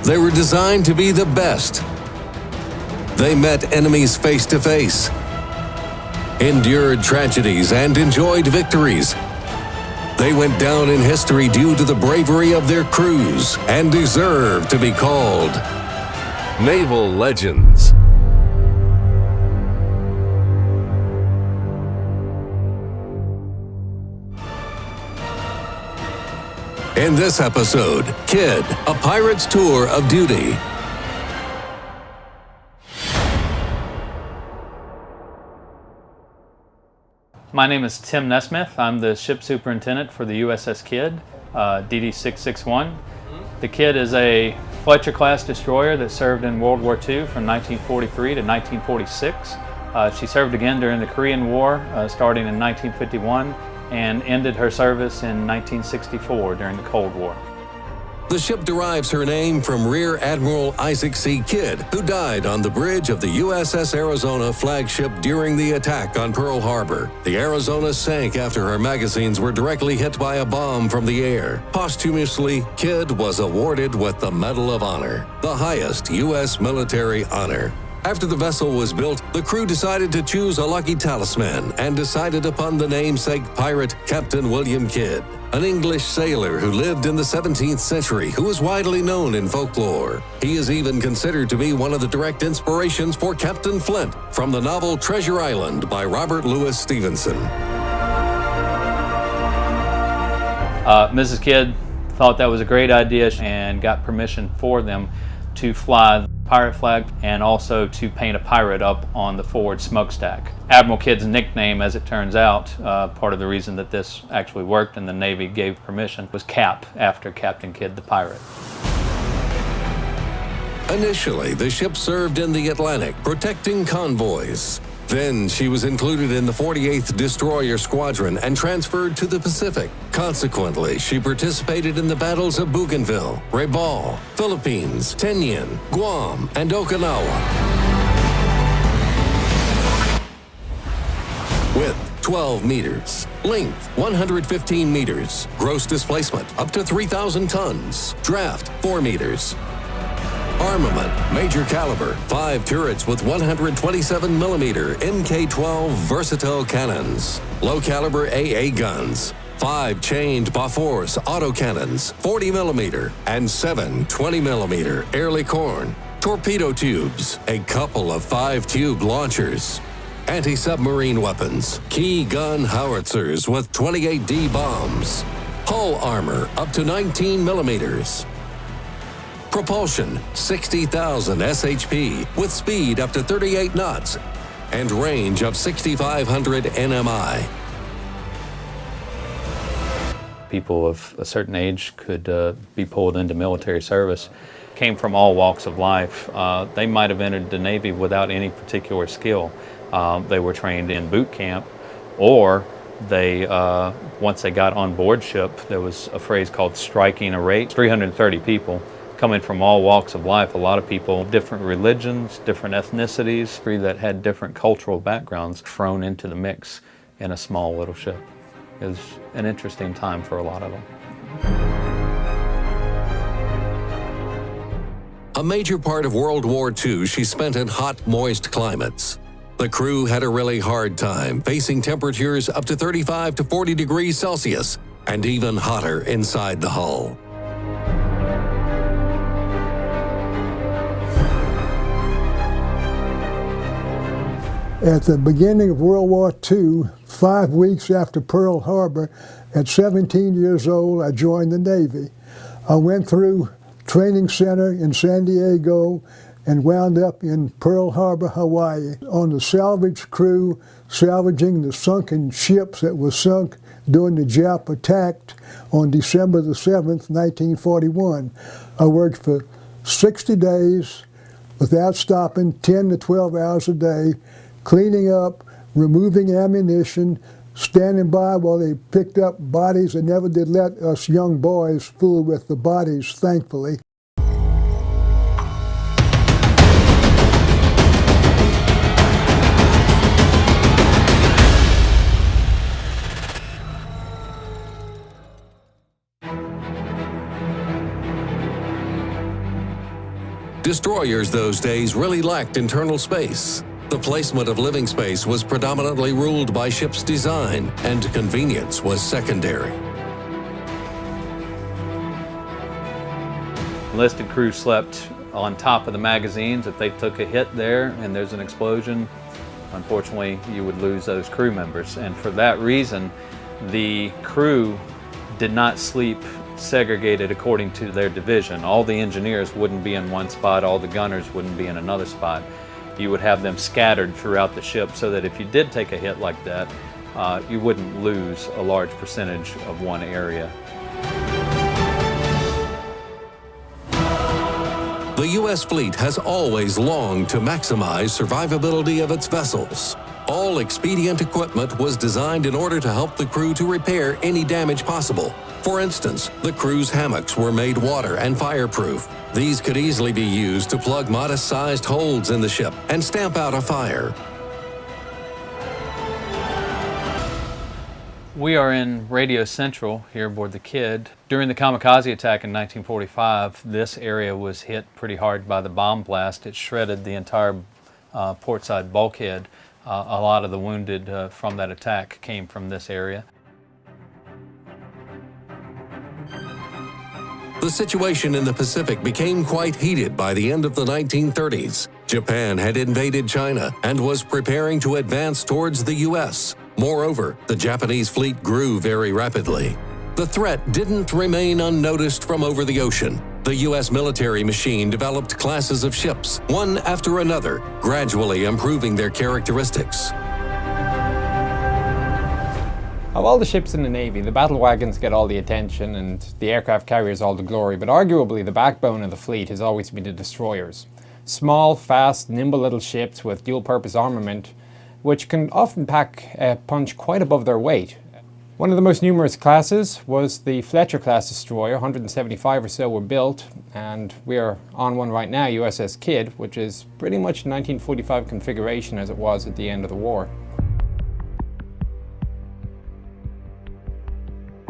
They were designed to be the best. They met enemies face to face, endured tragedies, and enjoyed victories. They went down in history due to the bravery of their crews and deserve to be called Naval Legends. In this episode, Kidd, a pirate's tour of duty. My name is Tim Nesmith. I'm the ship superintendent for the USS Kidd, DD 661. The Kidd is a Fletcher class destroyer that served in World War II from 1943 to 1946. She served again during the Korean War, starting in 1951, and ended her service in 1964 during the Cold War. The ship derives her name from Rear Admiral Isaac C. Kidd, who died on the bridge of the USS Arizona flagship during the attack on Pearl Harbor. The Arizona sank after her magazines were directly hit by a bomb from the air. Posthumously, Kidd was awarded with the Medal of Honor, the highest U.S. military honor. After the vessel was built, the crew decided to choose a lucky talisman and decided upon the namesake pirate Captain William Kidd, an English sailor who lived in the 17th century who is widely known in folklore. He is even considered to be one of the direct inspirations for Captain Flint from the novel Treasure Island by Robert Louis Stevenson. Mrs. Kidd thought that was a great idea and got permission for them to fly the pirate flag and also to paint a pirate up on the forward smokestack. Admiral Kidd's nickname, as it turns out, part of the reason that this actually worked and the Navy gave permission, was Cap, after Captain Kidd the pirate. Initially, the ship served in the Atlantic, protecting convoys. Then she was included in the 48th Destroyer Squadron and transferred to the Pacific. Consequently, she participated in the battles of Bougainville, Rabaul, Philippines, Tinian, Guam, and Okinawa. Width 12 meters, length 115 meters, gross displacement up to 3,000 tons, draft 4 meters. Armament, major caliber, 5 turrets with 127mm Mk-12 versatile cannons, low caliber AA guns, 5 chained Bofors autocannons, 40mm, and 7 20mm Ehrlichorn, torpedo tubes, a couple of 5-tube launchers, anti-submarine weapons, key gun howitzers with 28D bombs, hull armor up to 19mm. Propulsion, 60,000 shp, with speed up to 38 knots, and range of 6,500 nmi. People of a certain age could be pulled into military service, came from all walks of life. They might have entered the Navy without any particular skill. They were trained in boot camp, or they, once they got on board ship, there was a phrase called striking a rate. 330 people coming from all walks of life, a lot of people, different religions, different ethnicities, that had different cultural backgrounds thrown into the mix in a small little ship. It was an interesting time for a lot of them. A major part of World War II she spent in hot, moist climates. The crew had a really hard time facing temperatures up to 35 to 40 degrees Celsius and even hotter inside the hull. At the beginning of World War II, 5 weeks after Pearl Harbor, at 17 years old, I joined the Navy. I went through training center in San Diego and wound up in Pearl Harbor, Hawaii, on the salvage crew, salvaging the sunken ships that were sunk during the Jap attack on December the 7th, 1941. I worked for 60 days without stopping, 10 to 12 hours a day, cleaning up, removing ammunition, standing by while they picked up bodies. They never did let us young boys fool with the bodies, thankfully. Destroyers those days really lacked internal space. The placement of living space was predominantly ruled by ship's design, and convenience was secondary. Enlisted crew slept on top of the magazines. If they took a hit there and there's an explosion, unfortunately, you would lose those crew members. And for that reason, the crew did not sleep segregated according to their division. All the engineers wouldn't be in one spot, all the gunners wouldn't be in another spot. You would have them scattered throughout the ship so that if you did take a hit like that, you wouldn't lose a large percentage of one area. The U.S. fleet has always longed to maximize survivability of its vessels. All expedient equipment was designed in order to help the crew to repair any damage possible. For instance, the crew's hammocks were made water and fireproof. These could easily be used to plug modest-sized holes in the ship and stamp out a fire. We are in Radio Central here aboard the Kidd. During the kamikaze attack in 1945, this area was hit pretty hard by the bomb blast. It shredded the entire portside bulkhead. A lot of the wounded from that attack came from this area. The situation in the Pacific became quite heated by the end of the 1930s. Japan had invaded China and was preparing to advance towards the U.S. Moreover, the Japanese fleet grew very rapidly. The threat didn't remain unnoticed from over the ocean. The U.S. military machine developed classes of ships, one after another, gradually improving their characteristics. Of all the ships in the Navy, the battle wagons get all the attention and the aircraft carriers all the glory, but arguably the backbone of the fleet has always been the destroyers. Small, fast, nimble little ships with dual-purpose armament, which can often pack a punch quite above their weight. One of the most numerous classes was the Fletcher class destroyer. 175 or so were built, and we are on one right now, USS Kidd, which is pretty much 1945 configuration as it was at the end of the war.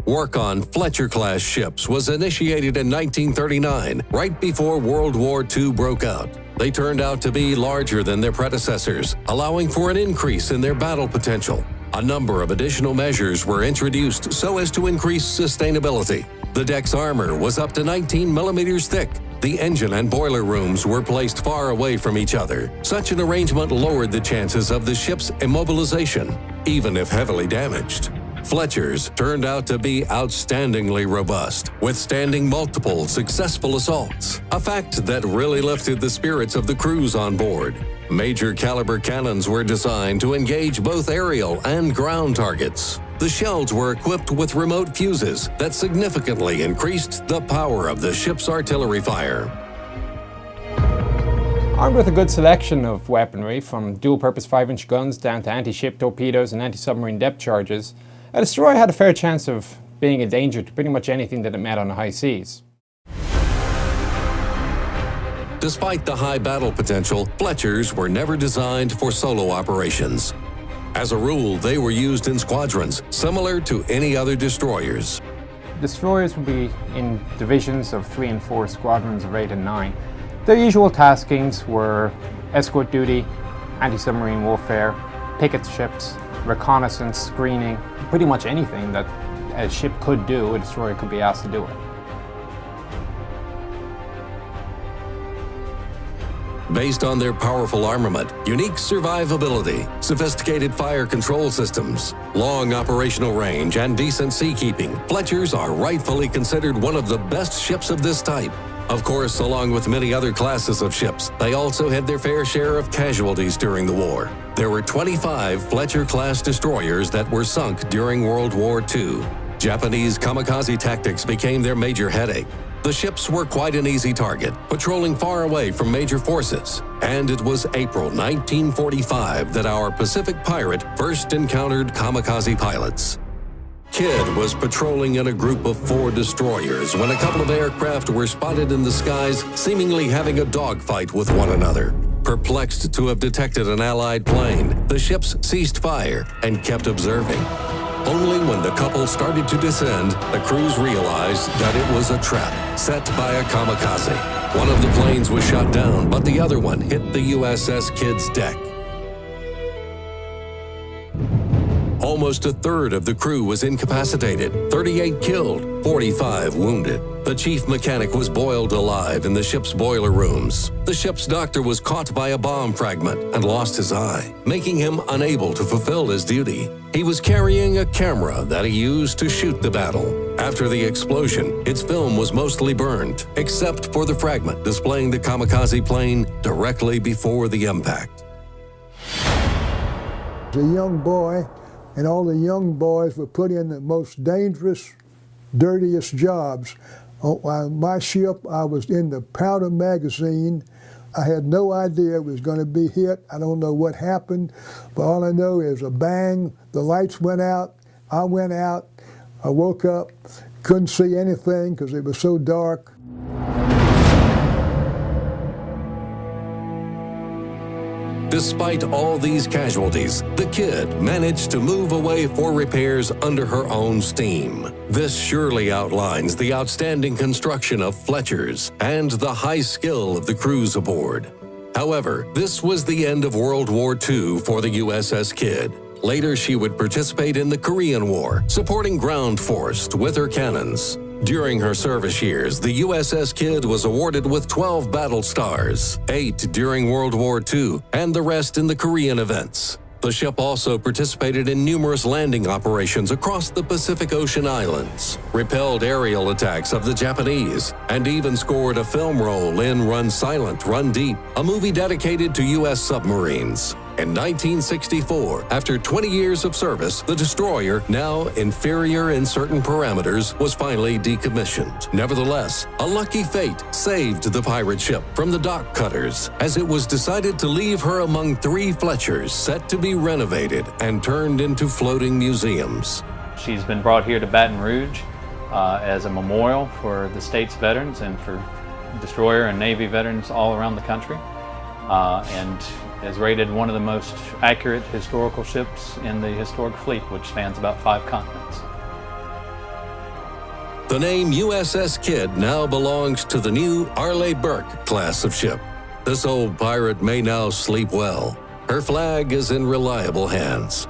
Work on Fletcher-class ships was initiated in 1939, right before World War II broke out. They turned out to be larger than their predecessors, allowing for an increase in their battle potential. A number of additional measures were introduced so as to increase sustainability. The deck's armor was up to 19 millimeters thick. The engine and boiler rooms were placed far away from each other. Such an arrangement lowered the chances of the ship's immobilization, even if heavily damaged. Fletchers turned out to be outstandingly robust, withstanding multiple successful assaults, a fact that really lifted the spirits of the crews on board. Major caliber cannons were designed to engage both aerial and ground targets. The shells were equipped with remote fuses that significantly increased the power of the ship's artillery fire. Armed with a good selection of weaponry, from dual-purpose 5-inch guns down to anti-ship torpedoes and anti-submarine depth charges, a destroyer had a fair chance of being a danger to pretty much anything that it met on the high seas. Despite the high battle potential, Fletchers were never designed for solo operations. As a rule, they were used in squadrons, similar to any other destroyers. Destroyers would be in divisions of 3 and 4, squadrons of 8 and 9. Their usual taskings were escort duty, anti-submarine warfare, picket ships, reconnaissance, screening, pretty much anything that a ship could do, a destroyer could be asked to do it. Based on their powerful armament, unique survivability, sophisticated fire control systems, long operational range, and decent seakeeping, Fletchers are rightfully considered one of the best ships of this type. Of course, along with many other classes of ships, they also had their fair share of casualties during the war. There were 25 Fletcher-class destroyers that were sunk during World War II. Japanese kamikaze tactics became their major headache. The ships were quite an easy target, patrolling far away from major forces. And it was April 1945 that our Pacific pirate first encountered kamikaze pilots. Kidd was patrolling in a group of 4 destroyers when a couple of aircraft were spotted in the skies, seemingly having a dogfight with one another. Perplexed to have detected an Allied plane, the ships ceased fire and kept observing. Only when the couple started to descend, the crews realized that it was a trap set by a kamikaze. One of the planes was shot down, but the other one hit the USS Kidd's deck. Almost a third of the crew was incapacitated, 38 killed, 45 wounded. The chief mechanic was boiled alive in the ship's boiler rooms. The ship's doctor was caught by a bomb fragment and lost his eye, making him unable to fulfill his duty. He was carrying a camera that he used to shoot the battle. After the explosion, its film was mostly burned, except for the fragment displaying the kamikaze plane directly before the impact. As a young boy, and all the young boys were put in the most dangerous, dirtiest jobs. On my ship, I was in the powder magazine. I had no idea it was going to be hit. I don't know what happened, but all I know is a bang, the lights went out, I went out, I woke up, couldn't see anything because it was so dark. Despite all these casualties, the Kidd managed to move away for repairs under her own steam. This surely outlines the outstanding construction of Fletchers and the high skill of the crews aboard. However, this was the end of World War II for the USS Kidd. Later, she would participate in the Korean War, supporting ground force with her cannons. During her service years, the USS Kidd was awarded with 12 battle stars, 8 during World War II, and the rest in the Korean events. The ship also participated in numerous landing operations across the Pacific Ocean islands, repelled aerial attacks of the Japanese, and even scored a film role in Run Silent, Run Deep, a movie dedicated to U.S. submarines. In 1964, after 20 years of service, the destroyer, now inferior in certain parameters, was finally decommissioned. Nevertheless, a lucky fate saved the pirate ship from the dock cutters, as it was decided to leave her among 3 Fletchers set to be renovated and turned into floating museums. She's been brought here to Baton Rouge as a memorial for the state's veterans and for destroyer and Navy veterans all around the country, and is rated one of the most accurate historical ships in the historic fleet, which spans about 5 continents. The name USS Kidd now belongs to the new Arleigh Burke class of ship. This old pirate may now sleep well. Her flag is in reliable hands.